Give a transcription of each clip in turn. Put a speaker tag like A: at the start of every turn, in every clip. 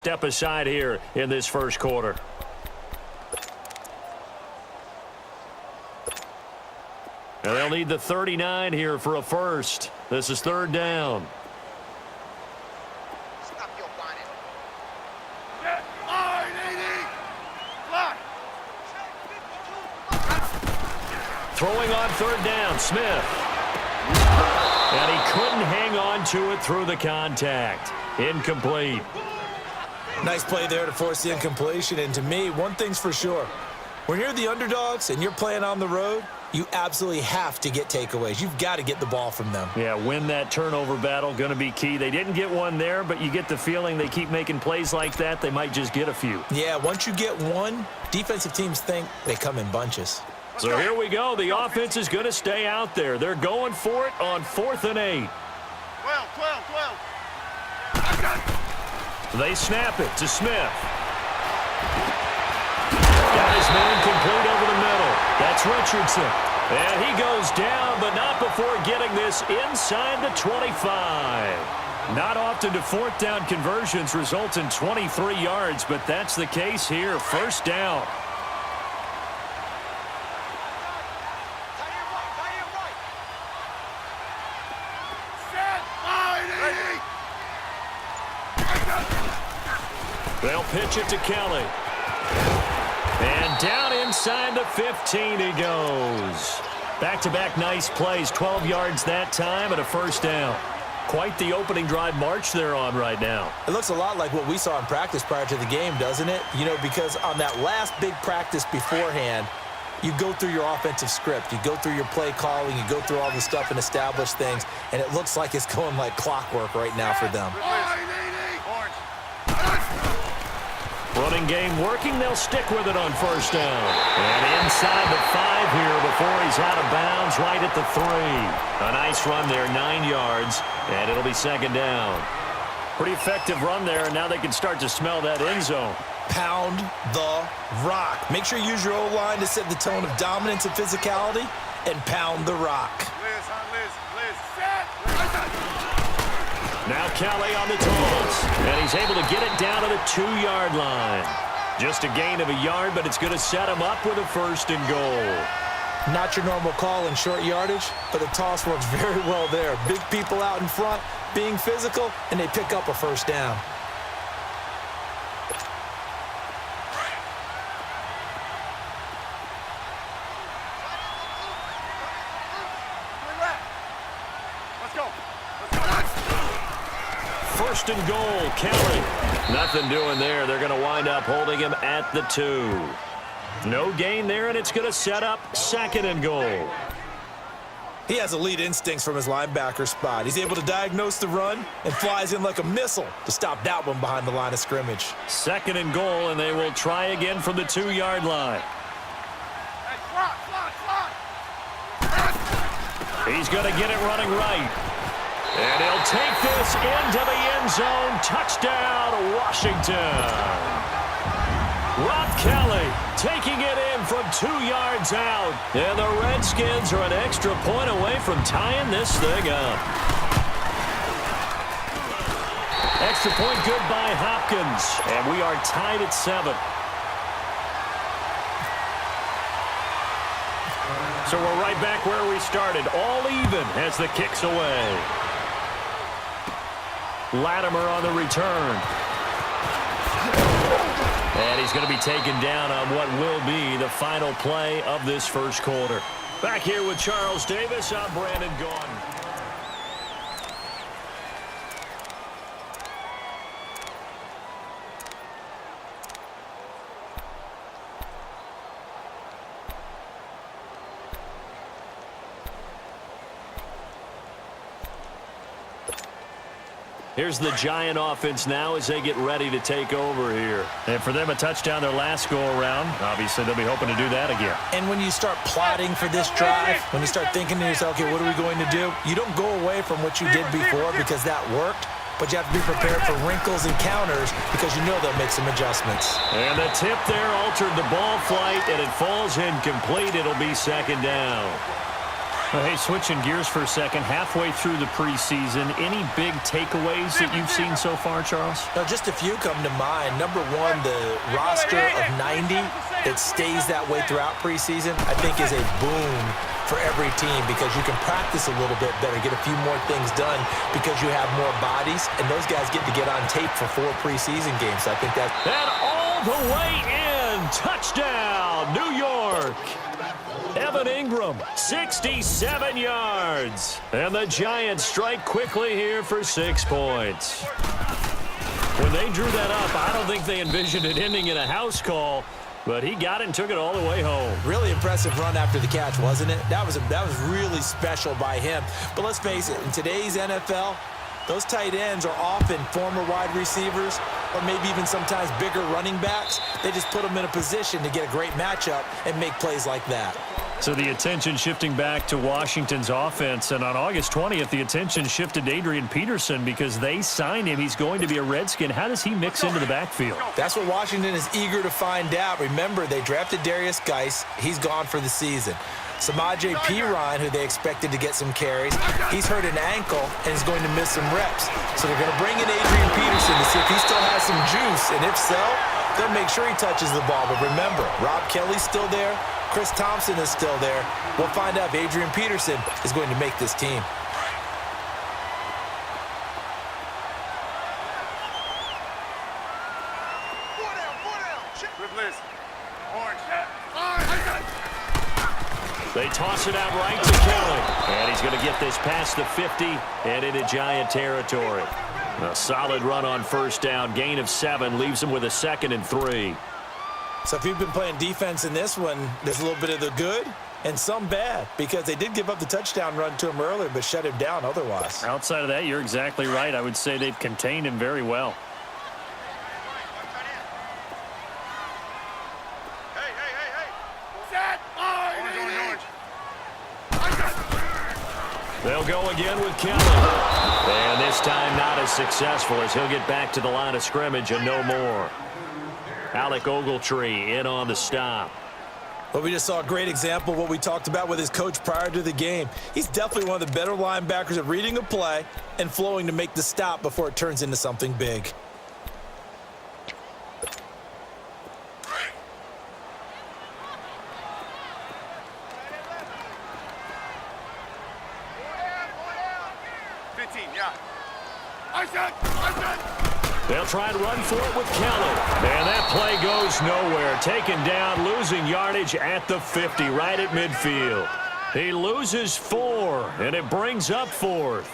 A: Step aside here in this first quarter. And they'll need the 39 here for a first. This is third down. Throwing on third down, Smith. And he couldn't hang on to it through the contact. Incomplete.
B: Nice play there to force the incompletion. And to me, one thing's for sure. When you're the underdogs and you're playing on the road, you absolutely have to get takeaways. You've got to get the ball from them.
A: Yeah, win that turnover battle, going to be key. They didn't get one there, but you get the feeling they keep making plays like that, they might just get a few.
B: Yeah, once you get one, defensive teams think they come in bunches.
A: So here we go. The offense is going to stay out there. They're going for it on 4th and 8. 12. They snap it to Smith. Got his man complete over the middle. That's Richardson. And he goes down, but not before getting this inside the 25. Not often do 4th down conversions result in 23 yards, but that's the case here. First down. They'll pitch it to Kelly. And down inside the 15 he goes. Back-to-back nice plays, 12 yards that time and a first down. Quite the opening drive march they're on right now.
B: It looks a lot like what we saw in practice prior to the game, doesn't it? You know, because on that last big practice beforehand, you go through your offensive script. You go through your play calling. You go through all the stuff and establish things. And it looks like it's going like clockwork right now for them.
A: Running game working. They'll stick with it on first down. And inside the 5 here before he's out of bounds right at the 3. A nice run there, 9 yards, and it'll be second down. Pretty effective run there, and now they can start to smell that end zone.
B: Pound the rock. Make sure you use your O-line to set the tone of dominance and physicality, and pound the rock.
A: Now Kelly on the toss, and he's able to get it down to the 2-yard line. Just a gain of a yard, but it's going to set him up with a first and goal.
B: Not your normal call in short yardage, but the toss works very well there. Big people out in front, being physical, and they pick up a first down.
A: First and goal, Kelly. Nothing doing there. They're going to wind up holding him at the 2. No gain there, and it's going to set up second and goal.
B: He has elite instincts from his linebacker spot. He's able to diagnose the run and flies in like a missile to stop that one behind the line of scrimmage.
A: Second and goal, and they will try again from the 2-yard line. He's going to get it running right. And he'll take this into the end zone. Touchdown, Washington. Rob Kelly taking it in from 2 yards out. And the Redskins are an extra point away from tying this thing up. Extra point good by Hopkins. And we are tied at 7. So we're right back where we started. All even as the kick's away. Latimer on the return. And he's going to be taken down on what will be the final play of this first quarter. Back here with Charles Davis, I'm Brandon Gaudin. Here's the Giant offense now as they get ready to take over here. And for them, a touchdown their last go-around. Obviously, they'll be hoping to do that again.
B: And when you start plotting for this drive, when you start thinking to yourself, okay, what are we going to do? You don't go away from what you did before because that worked, but you have to be prepared for wrinkles and counters because you know they'll make some adjustments.
A: And the tip there altered the ball flight, and it falls incomplete. It'll be second down. Well, hey, switching gears for a second, halfway through the preseason, any big takeaways that you've seen so far, Charles?
B: Now, just a few come to mind. Number one, the roster of 90 that stays that way throughout preseason, I think is a boon for every team because you can practice a little bit better, get a few more things done because you have more bodies, and those guys get to get on tape for 4 preseason games. So I think that's...
A: And all the way in, touchdown, New York. Evan Ingram, 67 yards. And the Giants strike quickly here for 6 points. When they drew that up, I don't think they envisioned it ending in a house call, but he got it and took it all the way home.
B: Really impressive run after the catch, wasn't it? That was really special by him. But let's face it, in today's NFL, those tight ends are often former wide receivers or maybe even sometimes bigger running backs. They just put them in a position to get a great matchup and make plays like that.
A: So the attention shifting back to Washington's offense, and on August 20th, the attention shifted to Adrian Peterson because they signed him. He's going to be a Redskin. How does he mix into the backfield?
B: That's what Washington is eager to find out. Remember, they drafted Darius Geis. He's gone for the season. Samaje Perine, who they expected to get some carries, he's hurt an ankle and is going to miss some reps. So they're going to bring in Adrian Peterson to see if he still has some juice, and if so, they'll make sure he touches the ball. But remember, Rob Kelly's still there. Chris Thompson is still there. We'll find out if Adrian Peterson is going to make this team.
A: They toss it out right to Kelly. And he's going to get this past the 50 and into Giant territory. A solid run on first down. Gain of 7 leaves him with a 2nd and 3.
B: So if you've been playing defense in this one, there's a little bit of the good and some bad because they did give up the touchdown run to him earlier but shut him down otherwise.
A: Outside of that, you're exactly right. I would say they've contained him very well. They'll go again with Kelly. And this time not as successful as he'll get back to the line of scrimmage and no more. Alec Ogletree in on the stop.
B: Well, we just saw a great example of what we talked about with his coach prior to the game. He's definitely one of the better linebackers at reading a play and flowing to make the stop before it turns into something big.
A: They'll try and run for it with Kelly. And that play goes nowhere. Taken down, losing yardage at the 50, right at midfield. He loses 4, and it brings up 4th.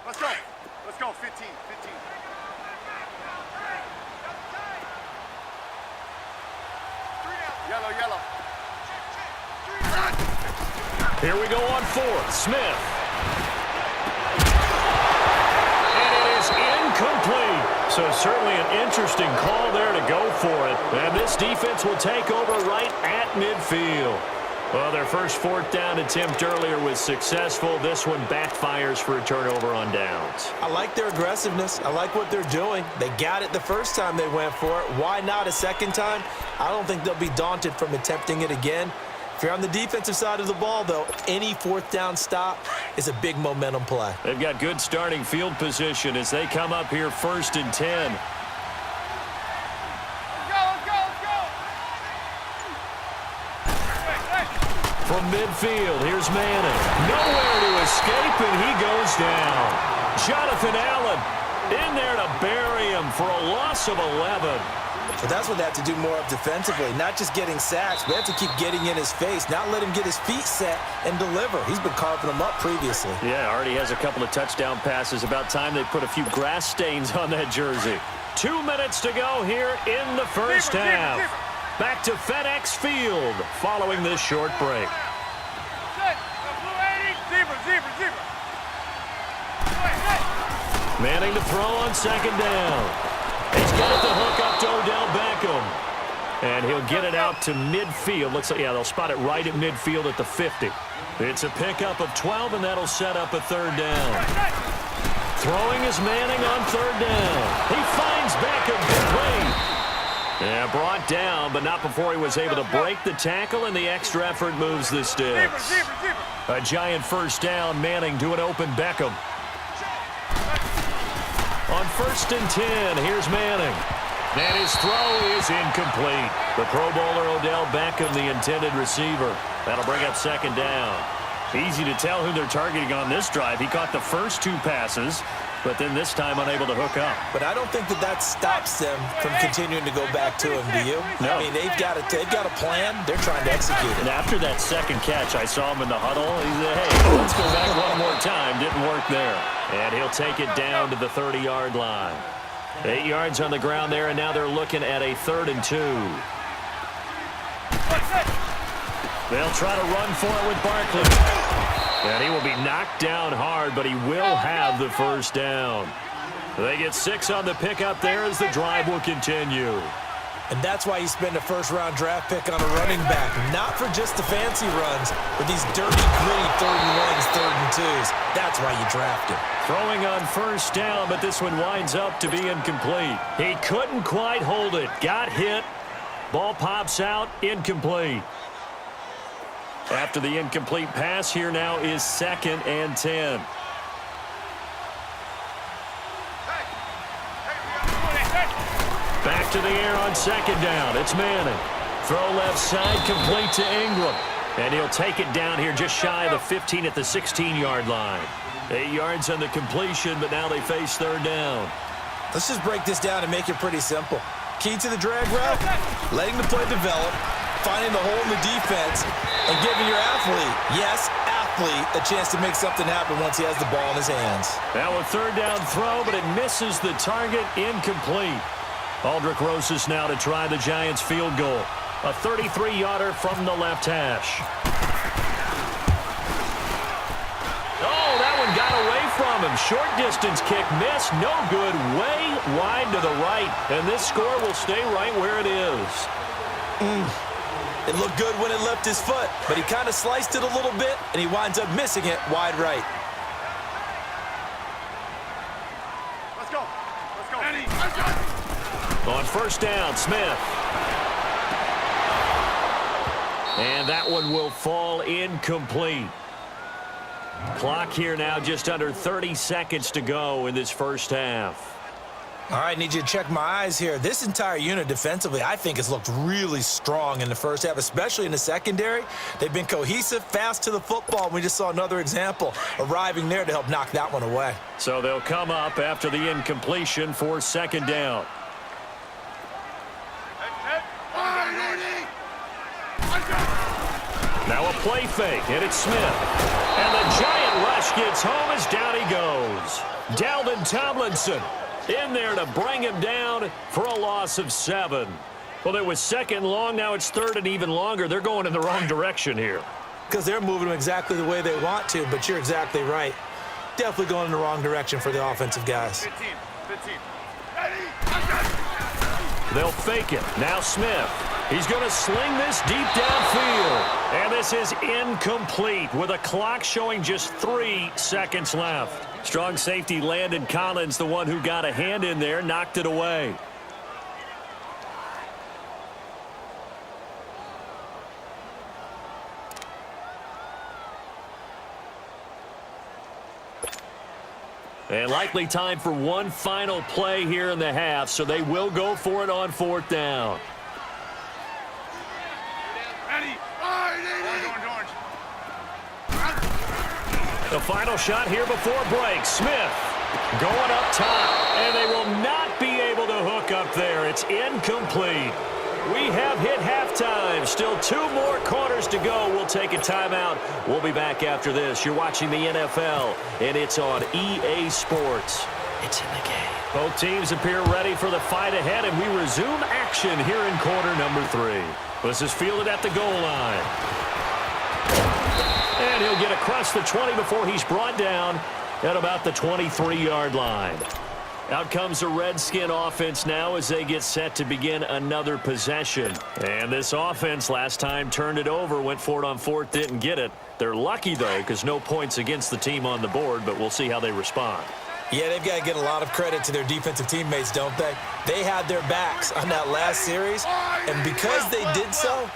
C: Let's go, 15. Yellow.
A: Here we go on 4th. Smith. And it is incomplete. So certainly an interesting call there to go for it. And this defense will take over right at midfield. Well, their first 4th down attempt earlier was successful. This one backfires for a turnover on downs.
B: I like their aggressiveness. I like what they're doing. They got it the first time they went for it. Why not a second time? I don't think they'll be daunted from attempting it again. If you're on the defensive side of the ball, though, any 4th down stop is a big momentum play.
A: They've got good starting field position as they come up here 1st and 10. From midfield, here's Manning. Nowhere to escape, and he goes down. Jonathan Allen in there to bury him for a loss of 11.
B: But that's what they have to do more of defensively, not just getting sacks, but they have to keep getting in his face, not let him get his feet set and deliver. He's been carving them up previously.
A: Yeah, already has a couple of touchdown passes. About time they put a few grass stains on that jersey. 2 minutes to go here in the first half. Back to FedEx Field following this short break. Manning to throw on 2nd down. He's got the hook up to Odell Beckham. And he'll get it out to midfield. Looks like, yeah, they'll spot it right at midfield at the 50. It's a pickup of 12, and that'll set up a 3rd down. Throwing is Manning on 3rd down. He fires. Yeah, brought down, but not before he was able to break the tackle, and the extra effort moves the sticks. A giant first down, Manning to an open Beckham. On 1st and 10, here's Manning. And his throw is incomplete. The Pro Bowler Odell Beckham, the intended receiver. That'll bring up 2nd down. Easy to tell who they're targeting on this drive. He caught the first 2 passes, but then this time unable to hook up.
B: But I don't think that stops them from continuing to go back to him, do you?
A: No.
B: I mean, they've got a plan. They're trying to execute it.
A: And after that second catch, I saw him in the huddle. He said, hey, let's go back one more time. Didn't work there. And he'll take it down to the 30-yard line. 8 yards on the ground there, and now they're looking at a 3rd and 2. They'll try to run for it with Barkley. And he will be knocked down hard, but he will have the first down. They get 6 on the pickup there as the drive will continue.
B: And that's why you spend a 1st-round draft pick on a running back, not for just the fancy runs, but these dirty, gritty 3rd and 1s, 3rd and 2s. That's why you draft him.
A: Throwing on 1st down, but this one winds up to be incomplete. He couldn't quite hold it. Got hit. Ball pops out. Incomplete. After the incomplete pass, here now is 2nd and 10. Back to the air on 2nd down. It's Manning. Throw left side, complete to Ingram. And he'll take it down here just shy of the 15 at the 16-yard line. 8 yards on the completion, but now they face 3rd down.
B: Let's just break this down and make it pretty simple. Key to the drag route, letting the play develop, finding the hole in the defense, and giving your athlete, yes, athlete, a chance to make something happen once he has the ball in his hands.
A: Now a 3rd down throw, but it misses the target. Incomplete. Aldrick Rosas now to try the Giants' field goal. A 33-yarder from the left hash. Oh, that one got away from him. Short distance kick missed. No good. Way wide to the right. And this score will stay right where it is.
B: It looked good when it left his foot, but he kind of sliced it a little bit, and he winds up missing it wide right.
C: Let's go. Let's go. Eddie, let's go.
A: On 1st down, Smith. And that one will fall incomplete. Clock here now just under 30 seconds to go in this first half.
B: All right, need you to check my eyes here. This entire unit defensively, I think, has looked really strong in the first half, especially in the secondary. They've been cohesive, fast to the football. We just saw another example arriving there to help knock that one away.
A: So they'll come up after the incompletion for 2nd down. Now a play fake, and it's Smith. And the giant rush gets home as down he goes. Dalvin Tomlinson in there to bring him down for a loss of 7. Well, it was 2nd long. Now it's 3rd and even longer. They're going in the wrong direction here.
B: Because they're moving them exactly the way they want to, but you're exactly right. Definitely going in the wrong direction for the offensive guys.
C: 15.
A: They'll fake it. Now Smith. He's going to sling this deep downfield. And this is incomplete with a clock showing just 3 seconds left. Strong safety Landon Collins, the one who got a hand in there, knocked it away. And likely time for one final play here in the half, so they will go for it on 4th down. The final shot here before break. Smith going up top, and they will not be able to hook up there. It's incomplete. We have hit halftime. Still 2 more quarters to go. We'll take a timeout. We'll be back after this. You're watching the NFL, and it's on EA Sports. It's in the game. Both teams appear ready for the fight ahead, and we resume action here in quarter number 3. This is fielded at the goal line. And he'll get across the 20 before he's brought down at about the 23-yard line. Out comes the Redskin offense now as they get set to begin another possession. And this offense last time turned it over, went for it on 4th, didn't get it. They're lucky, though, because no points against the team on the board, but we'll see how they respond.
B: Yeah, they've got to get a lot of credit to their defensive teammates, don't they? They had their backs on that last series, and because they did so,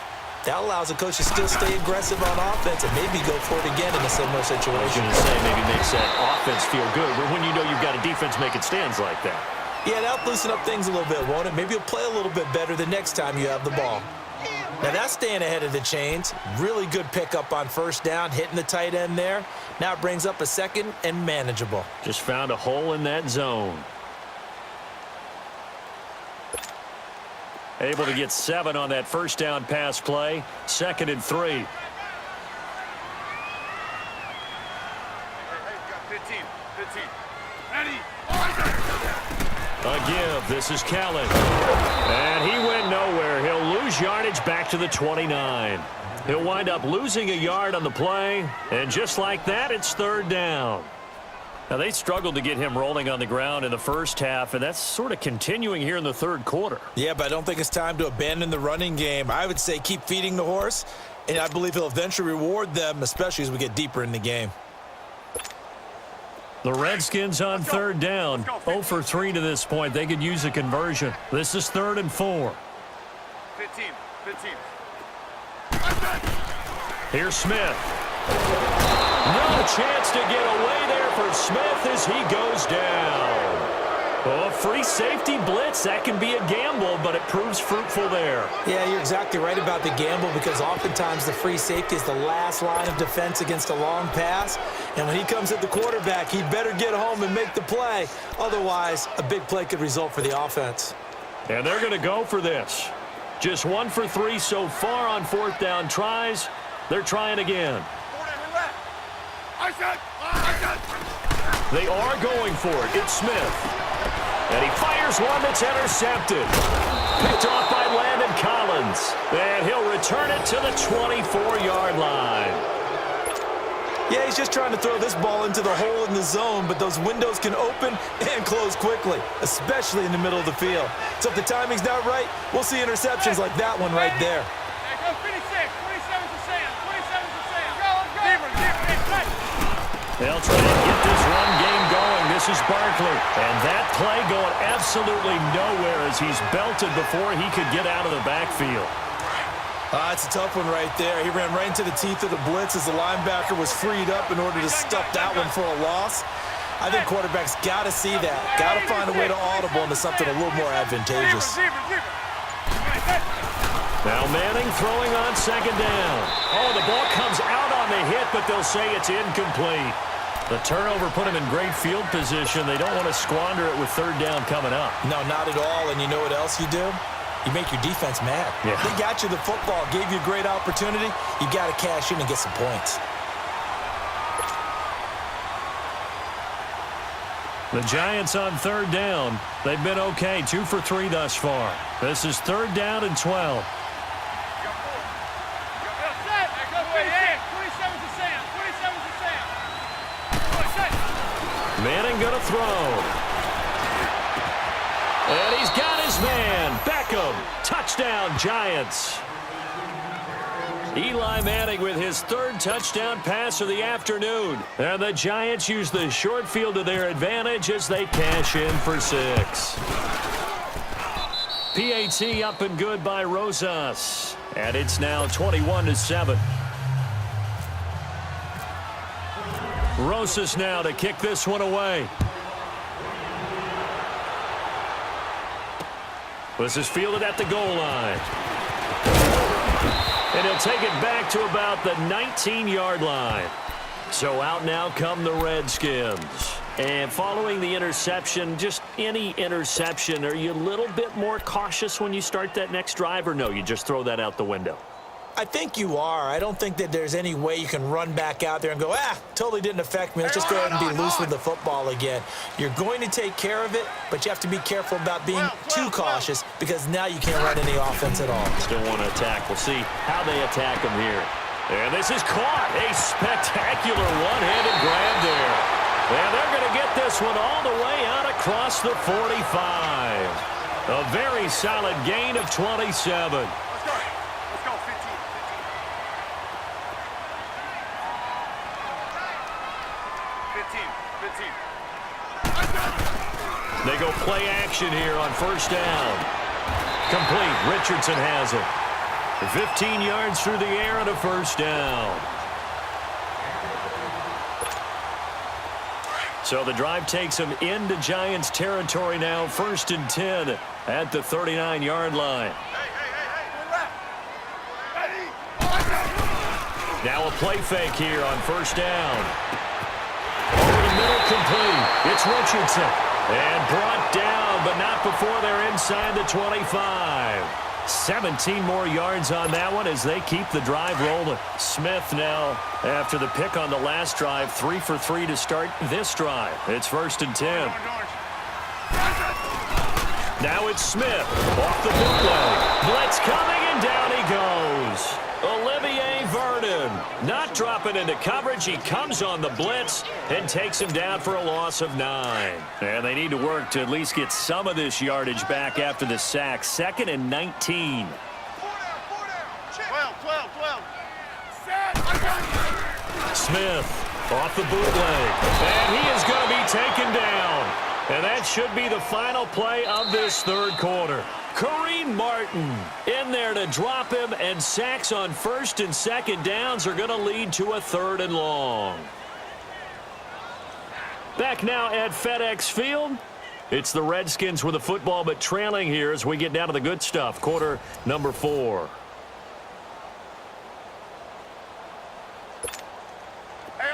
B: that allows the coach to still stay aggressive on offense and maybe go for it again in a similar situation.
A: I was going to say maybe makes that offense feel good, but when you know you've got a defense making stands like that.
B: Yeah, that'll loosen up things a little bit, won't it? Maybe you'll play a little bit better the next time you have the ball. Now, that's staying ahead of the chains. Really good pickup on first down, hitting the tight end there. Now it brings up a second and manageable.
A: Just found a hole in that zone. Able to get 7 on that first down pass play. 2nd and 3.
C: Hey, you got 15. 15. Ready?
A: A give. This is Kellen. And he went nowhere. He'll lose yardage back to the 29. He'll wind up losing a yard on the play. And just like that, it's 3rd down. Now, they struggled to get him rolling on the ground in the first half, and that's sort of continuing here in the 3rd quarter.
B: Yeah, but I don't think it's time to abandon the running game. I would say keep feeding the horse, and I believe he'll eventually reward them, especially as we get deeper in the game.
A: The Redskins on 3rd down. 0 for 3 to this point. They could use a conversion. This is 3rd and 4.
C: 15. 15.
A: Here's Smith. No chance to get away there for Smith as he goes down. Oh, free safety blitz. That can be a gamble, but it proves fruitful there.
B: Yeah, you're exactly right about the gamble because oftentimes the free safety is the last line of defense against a long pass. And when he comes at the quarterback, he'd better get home and make the play. Otherwise, a big play could result for the offense.
A: And they're going to go for this. Just 1 for 3 so far on 4th down tries. They're trying again. They are going for it. It's Smith. And he fires one that's intercepted. Picked off by Landon Collins. And he'll return it to the 24-yard line.
B: Yeah, he's just trying to throw this ball into the hole in the zone, but those windows can open and close quickly, especially in the middle of the field. So if the timing's not right, we'll see interceptions like that one right there.
A: They'll try to get this run game going. This is Barkley. And that play going absolutely nowhere as he's belted before he could get out of the backfield.
B: It's a tough one right there. He ran right into the teeth of the blitz as the linebacker was freed up in order to stuff that one for a loss. I think quarterbacks got to see that. Got to find a way to audible into something a little more advantageous.
A: Now Manning throwing on 2nd down. Oh, the ball comes out on the hit, but they'll say it's incomplete. The turnover put him in great field position. They don't want to squander it with 3rd down coming up.
B: No, not at all. And you know what else you do? You make your defense mad.
A: Yeah.
B: They got you the football, gave you a great opportunity. You got to cash in and get some points.
A: The Giants on 3rd down. They've been okay, 2 for 3 thus far. This is 3rd down and 12. Manning going to throw. And he's got his man. Beckham. Touchdown, Giants. Eli Manning with his 3rd touchdown pass of the afternoon. And the Giants use the short field to their advantage as they cash in for 6. PAT up and good by Rosas. And it's now 21-7. Rosas now to kick this one away. This is fielded at the goal line. And he'll take it back to about the 19-yard line. So out now come the Redskins. And following the interception, just any interception, are you a little bit more cautious when you start that next drive, or no, you just throw that out the window?
B: I think you are. I don't think that there's any way you can run back out there and go, totally didn't affect me. Let's just go ahead and be loose with the football again. You're going to take care of it, but you have to be careful about being too cautious because now you can't run any offense at all.
A: Still want to attack. We'll see how they attack him here. And this is caught. A spectacular one-handed grab there. And they're going to get this one all the way out across the 45. A very solid gain of 27. They go play action here on first down. Complete. Richardson has it. 15 yards through the air and a first down. So the drive takes them into Giants territory now. 1st and 10 at the 39-yard line. Now a play fake here on first down. Over the middle, complete. It's Richardson. And brought down, but not before they're inside the 25. 17 more yards on that one as they keep the drive rolling. Smith now, after the pick on the last drive, 3 for 3 to start this drive. It's 1st and 10. Now it's Smith off the bootleg. Blitz coming, and down he goes. Olivier Vernon not dropping into coverage. He comes on the blitz and takes him down for a loss of 9. And they need to work to at least get some of this yardage back after the sack. 2nd and 19.
C: 12.
A: Smith off the bootleg. And he is going to be taken down. And that should be the final play of this third quarter. Kareem Martin in there to drop him, and sacks on 1st and 2nd downs are going to lead to a 3rd and long. Back now at FedEx Field. It's the Redskins with the football, but trailing here as we get down to the good stuff. Quarter number 4.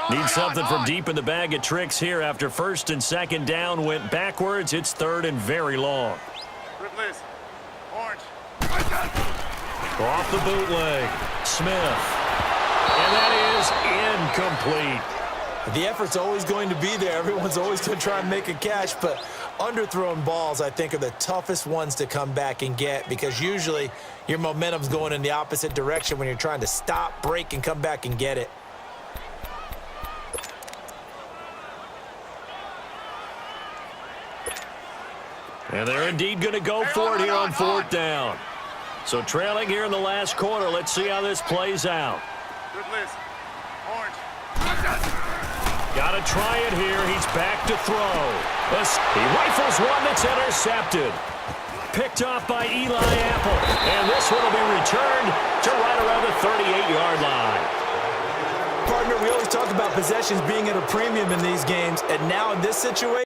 A: Need something from deep in the bag of tricks here after 1st and 2nd down went backwards. It's 3rd and very long.
C: Orange.
A: Off the bootleg. Smith. And that is incomplete.
B: The effort's always going to be there. Everyone's always going to try and make a catch, but underthrown balls, I think, are the toughest ones to come back and get because usually your momentum's going in the opposite direction when you're trying to stop, break, and come back and get it.
A: And they're indeed going to go for it here on 4th down. So trailing here in the last quarter. Let's see how this plays out.
C: Good list. Orange.
A: Got to try it here. He's back to throw. He rifles one that's intercepted. Picked off by Eli Apple. And this one will be returned to right around the 38-yard line.
B: Partner, we always talk about possessions being at a premium in these games, and now in this situation,